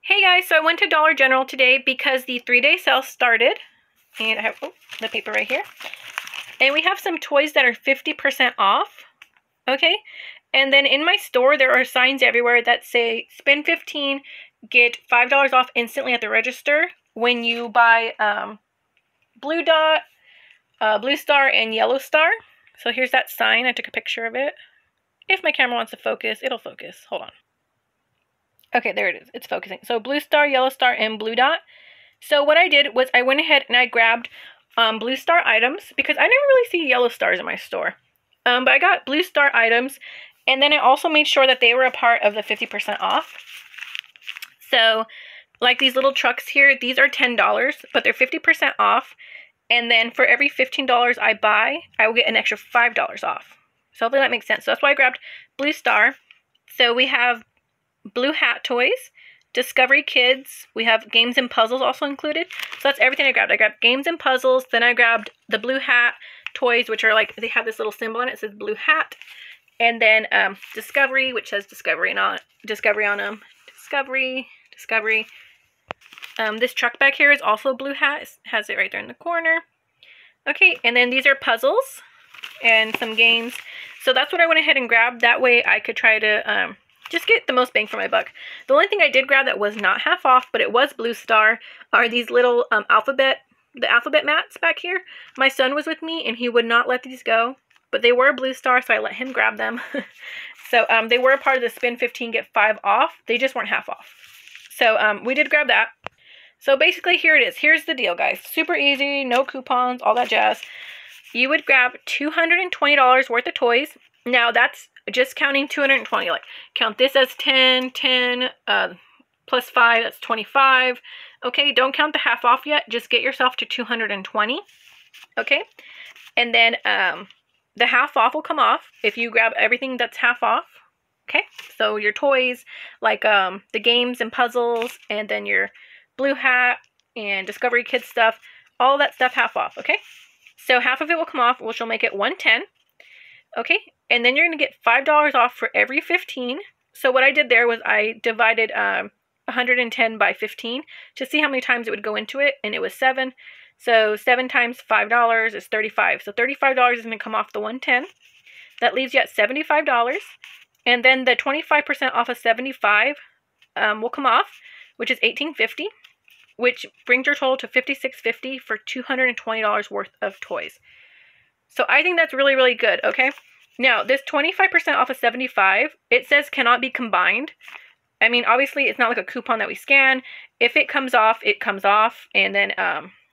Hey guys, so I went to Dollar General today because the 3-day sale started. And I have the paper right here. And we have some toys that are 50% off. Okay? And then in my store, there are signs everywhere that say, spend 15, get $5 off instantly at the register when you buy Blue Dot, Blue Star, and Yellow Star. So here's that sign. I took a picture of it. If my camera wants to focus, it'll focus. Hold on. Okay, there it is. It's focusing. So Blue Star, Yellow Star, and Blue Dot. So what I did was I went ahead and I grabbed Blue Star items because I never really see Yellow Stars in my store. But I got Blue Star items, and then I also made sure that they were a part of the 50% off. So, like these little trucks here, these are $10, but they're 50% off. And then for every $15 I buy, I will get an extra $5 off. So hopefully that makes sense. So that's why I grabbed Blue Star. So we have Blue Hat toys, Discovery Kids, we have games and puzzles also included. So that's everything I grabbed. I grabbed games and puzzles, then I grabbed the Blue Hat toys, which are like, they have this little symbol on it, it says Blue Hat. And then Discovery, which says Discovery on them. Discovery. This truck back here is also Blue Hat. It has it right there in the corner. Okay, and then these are puzzles and some games. So that's what I went ahead and grabbed. That way I could try to just get the most bang for my buck. The only thing I did grab that was not half off, but it was Blue Star, are these little alphabet mats back here. My son was with me and he would not let these go, but they were Blue Star, so I let him grab them. So they were a part of the spend 15 get 5 off. They just weren't half off. So we did grab that. So basically here it is. Here's the deal, guys. Super easy, no coupons, all that jazz. You would grab $220 worth of toys. Now that's just counting 220, like count this as 10, plus 5, that's 25. Okay, don't count the half off yet, just get yourself to 220. Okay, and then the half off will come off if you grab everything that's half off. Okay, so your toys, like the games and puzzles, and then your Blue Hat and Discovery Kids stuff, all that stuff half off. Okay, so half of it will come off, which will make it 110. Okay, and then you're going to get $5 off for every 15. So what I did there was I divided 110 by 15 to see how many times it would go into it, and it was 7. So 7 times $5 is 35. So $35 is going to come off the 110. That leaves you at $75. And then the 25% off of 75 will come off, which is $18.50, which brings your total to $56.50 for $220 worth of toys. So I think that's really, really good, okay? Now, this 25% off of 75, it says cannot be combined. I mean, obviously, it's not like a coupon that we scan. If it comes off, it comes off. And then,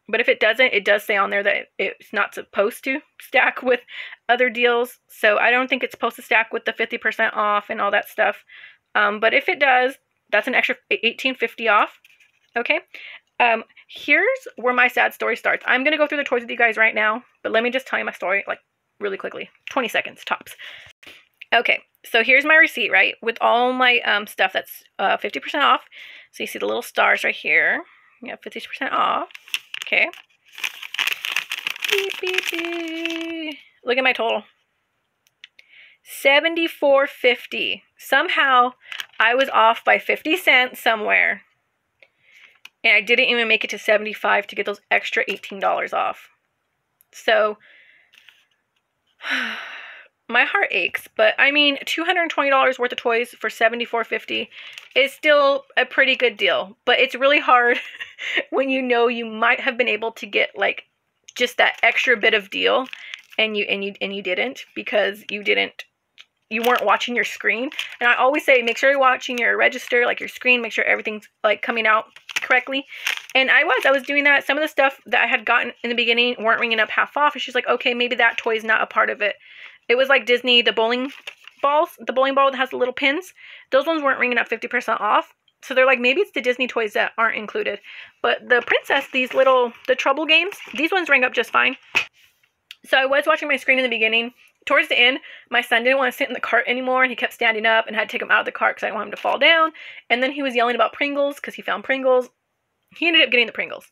but if it doesn't, it does say on there that it's not supposed to stack with other deals. So I don't think it's supposed to stack with the 50% off and all that stuff. But if it does, that's an extra $18.50 off, okay? Here's where my sad story starts. I'm going to go through the toys with you guys right now, but let me just tell you my story, like, really quickly. 20 seconds, tops. Okay, so here's my receipt, right, with all my stuff that's 50% off. So you see the little stars right here. You have 50% off. Okay. Beep, beep, beep. Look at my total. $74.50. Somehow, I was off by 50 cents somewhere. And I didn't even make it to 75 to get those extra $18 off. So, my heart aches. But, I mean, $220 worth of toys for $74.50 is still a pretty good deal. But it's really hard when you know you might have been able to get, like, just that extra bit of deal. And you didn't, because you weren't watching your screen. And I always say, make sure you're watching your register, like your screen, make sure everything's like coming out correctly. And I was doing that. Some of the stuff that I had gotten in the beginning weren't ringing up half off. And she's like, okay, maybe that toy is not a part of it. It was like Disney, the bowling balls, the bowling ball that has the little pins. Those ones weren't ringing up 50% off. So they're like, maybe it's the Disney toys that aren't included. But the princess, the trouble games, these ones ring up just fine. So I was watching my screen in the beginning. Towards the end, my son didn't want to sit in the cart anymore, and he kept standing up, and I had to take him out of the cart because I didn't want him to fall down. And then he was yelling about Pringles because he found Pringles. He ended up getting the Pringles.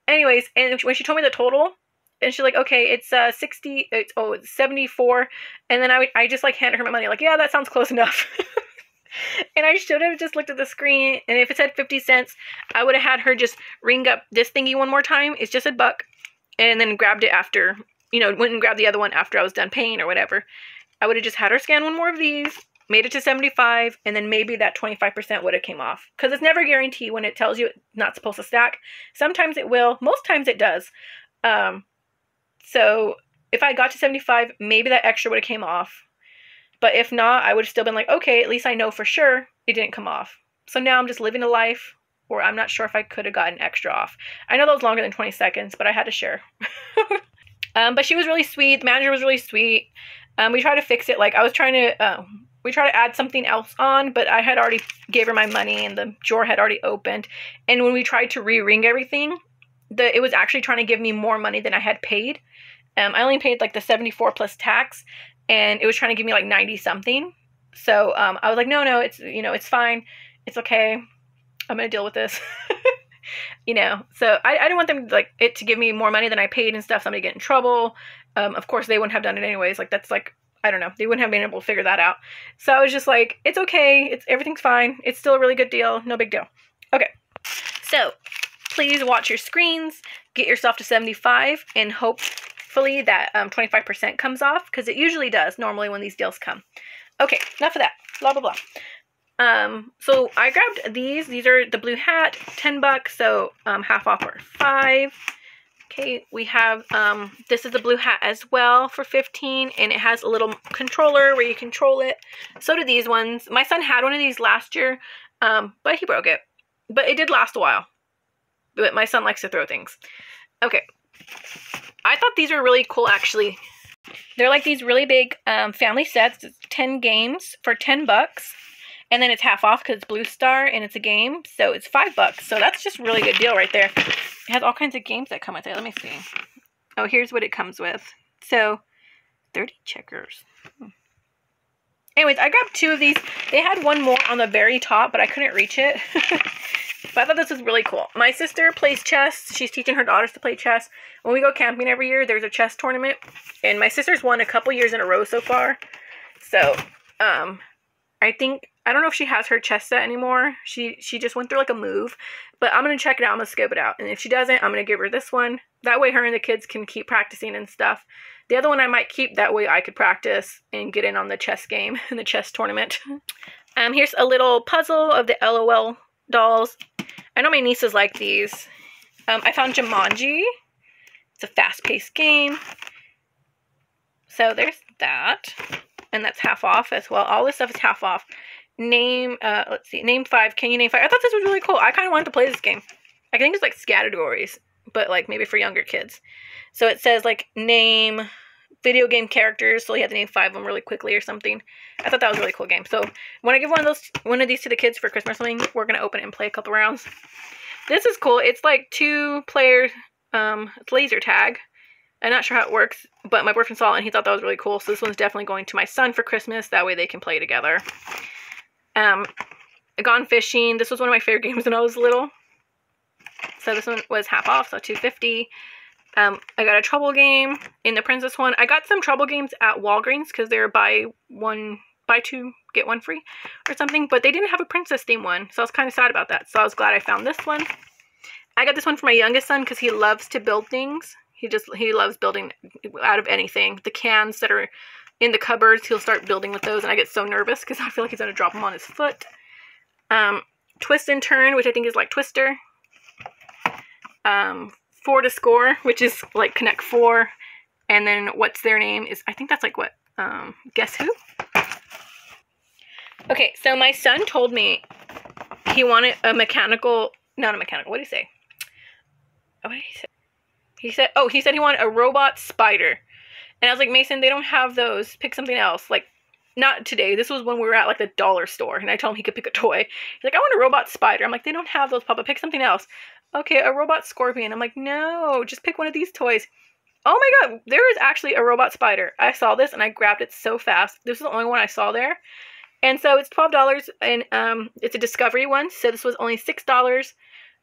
Anyways, and when she told me the total, and she's like, okay, it's 60, it's 74. And then I just like handed her my money, like, yeah, that sounds close enough. And I should have just looked at the screen, and if it said 50 cents, I would have had her just ring up this thingy one more time. It's just $1, and then grabbed it after, you know, went and grabbed the other one after I was done paying or whatever. I would have just had her scan one more of these, made it to 75, and then maybe that 25% would have came off. Because it's never guaranteed when it tells you it's not supposed to stack. Sometimes it will. Most times it does. So if I got to 75, maybe that extra would have came off. But if not, I would have still been like, okay, at least I know for sure it didn't come off. So now I'm just living a life where I'm not sure if I could have gotten extra off. I know that was longer than 20 seconds, but I had to share. But she was really sweet. The manager was really sweet. We tried to fix it. Like, I was trying to, we tried to add something else on, but I had already gave her my money and the drawer had already opened. And when we tried to re-ring everything, it was actually trying to give me more money than I had paid. I only paid like the 74 plus tax, and it was trying to give me like 90 something. So I was like, no, it's, you know, it's fine. It's okay. I'm going to deal with this. You know, so I didn't want them like it to give me more money than I paid and stuff. Somebody get in trouble. Of course they wouldn't have done it anyways. Like, that's like, I don't know. They wouldn't have been able to figure that out. So I was just like, it's okay. Everything's fine. It's still a really good deal. No big deal. Okay. So please watch your screens, get yourself to 75, and hopefully that 25% comes off, because it usually does normally when these deals come. Okay, enough of that. Blah, blah, blah. So I grabbed these. These are the Blue Hat, $10, so half off or $5. Okay, we have this is the Blue Hat as well for $15, and it has a little controller where you control it. So do these ones. My son had one of these last year, but he broke it. But it did last a while. But my son likes to throw things. Okay, I thought these were really cool, actually. They're like these really big family sets. It's 10 games for $10. And then it's half off because it's Blue Star and it's a game. So it's $5. So that's just a really good deal right there. It has all kinds of games that come with it. Let me see. Oh, here's what it comes with. So 30 checkers. Anyways, I grabbed 2 of these. They had one more on the very top, but I couldn't reach it. But I thought this was really cool. My sister plays chess. She's teaching her daughters to play chess. When we go camping every year, there's a chess tournament. And my sister's won a couple years in a row so far. So, I don't know if she has her chess set anymore. She just went through like a move. But I'm going to check it out. I'm going to scope it out. And if she doesn't, I'm going to give her this one. That way her and the kids can keep practicing and stuff. The other one I might keep. That way I could practice and get in on the chess game and the chess tournament. Here's a little puzzle of the LOL dolls. I know my nieces like these. I found Jumanji. It's a fast-paced game. So there's that. And that's half off as well. All this stuff is half off. Let's see. Name 5. Can you name 5? I thought this was really cool. I kind of wanted to play this game. I think it's like categories, but like maybe for younger kids. So it says like name video game characters. So you have to name 5 of them really quickly or something. I thought that was a really cool game. So when I give one of these to the kids for Christmas or something, we're going to open it and play a couple rounds. This is cool. It's like 2 players, it's laser tag. I'm not sure how it works, but my boyfriend saw it and he thought that was really cool. So this one's definitely going to my son for Christmas. That way they can play together. Gone Fishing. This was one of my favorite games when I was little. So this one was half off, so $2.50. I got a Trouble game in the Princess one. I got some Trouble games at Walgreens because they were buy 2 get 1 free or something. But they didn't have a Princess theme one, so I was kind of sad about that. So I was glad I found this one. I got this one for my youngest son because he loves to build things. He loves building out of anything. The cans that are in the cupboards, he'll start building with those, and I get so nervous because I feel like he's going to drop them on his foot. Twist and Turn, which I think is like Twister. 4 to Score, which is like Connect 4. And then What's Their Name is, I think that's like what, Guess Who? Okay, so my son told me he wanted a mechanical, not a mechanical, what did he say? What did he say? He said he wanted a robot spider. And I was like, Mason, they don't have those. Pick something else. Like, not today. This was when we were at, like, the dollar store. And I told him he could pick a toy. He's like, I want a robot spider. I'm like, they don't have those, Papa. Pick something else. Okay, a robot scorpion. I'm like, no, just pick one of these toys. Oh, my God. There is actually a robot spider. I saw this, and I grabbed it so fast. This is the only one I saw there. And so it's $12, and it's a Discovery one. So this was only $6,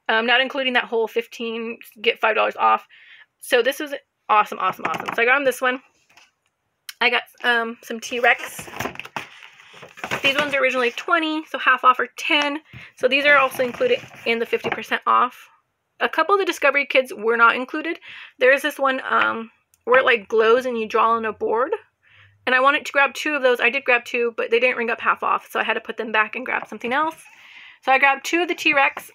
not including that whole $15, get $5 off. So this was awesome, awesome, awesome. So I got him this one. I got some T-Rex. These ones are originally 20, so half off are 10. So these are also included in the 50% off. A couple of the Discovery Kids were not included. There's this one where it like glows and you draw on a board. And I wanted to grab 2 of those. I did grab 2, but they didn't ring up half off, so I had to put them back and grab something else. So I grabbed 2 of the T-Rex,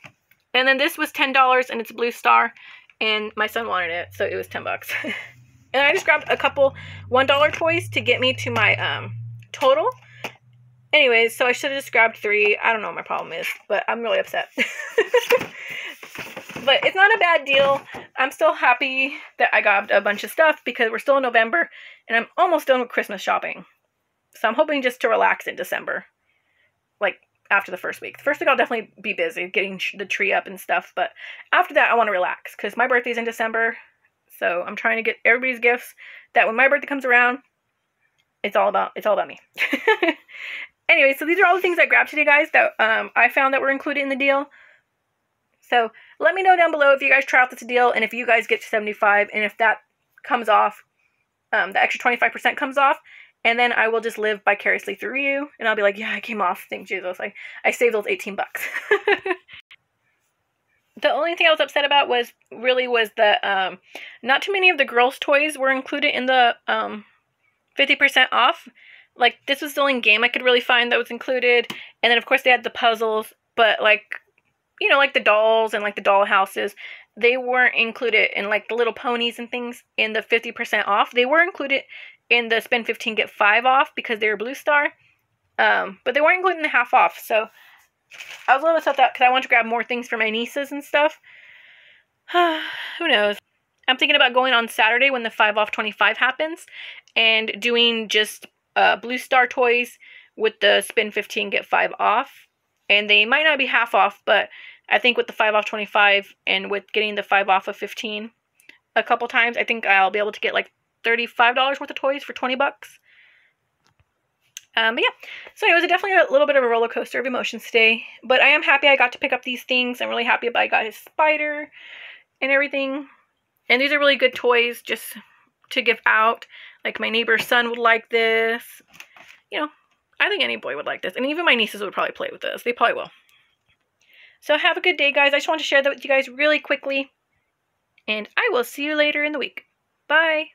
and then this was $10, and it's a Blue Star, and my son wanted it, so it was $10. And I just grabbed a couple $1 toys to get me to my total. Anyways, so I should have just grabbed 3. I don't know what my problem is, but I'm really upset. But it's not a bad deal. I'm still happy that I got a bunch of stuff because we're still in November and I'm almost done with Christmas shopping. So I'm hoping just to relax in December. Like after the first week. The first week I'll definitely be busy getting the tree up and stuff. But after that I want to relax because my birthday's in December. So I'm trying to get everybody's gifts that when my birthday comes around, it's all about me. Anyway, so these are all the things I grabbed today, guys, that I found that were included in the deal. So let me know down below if you guys try out this deal and if you guys get to 75 and if that comes off, the extra 25% comes off, and then I will just live vicariously through you and I'll be like, yeah, I came off. Thank Jesus. I saved those 18 bucks. The only thing I was upset about was the not too many of the girls' toys were included in the 50% off. Like, this was the only game I could really find that was included. And then, of course, they had the puzzles. But, like, you know, like the dolls and, like, the doll houses, they weren't included in, like, the little ponies and things in the 50% off. They were included in the spend 15, get 5 off because they were Blue Star. But they weren't included in the half off. So, I was a little upset that because I wanted to grab more things for my nieces and stuff. Who knows? I'm thinking about going on Saturday when the 5 off 25 happens and doing just Blue Star toys with the spend 15 get 5 off, and they might not be half off, but I think with the 5 off 25 and with getting the 5 off of 15 a couple times, I think I'll be able to get like $35 worth of toys for 20 bucks. But yeah, so it was definitely a little bit of a roller coaster of emotions today, but I am happy I got to pick up these things. I'm really happy I got his spider and everything, and these are really good toys just to give out. Like, my neighbor's son would like this. You know, I think any boy would like this. And even my nieces would probably play with this. They probably will. So have a good day, guys. I just want to share that with you guys really quickly. And I will see you later in the week. Bye.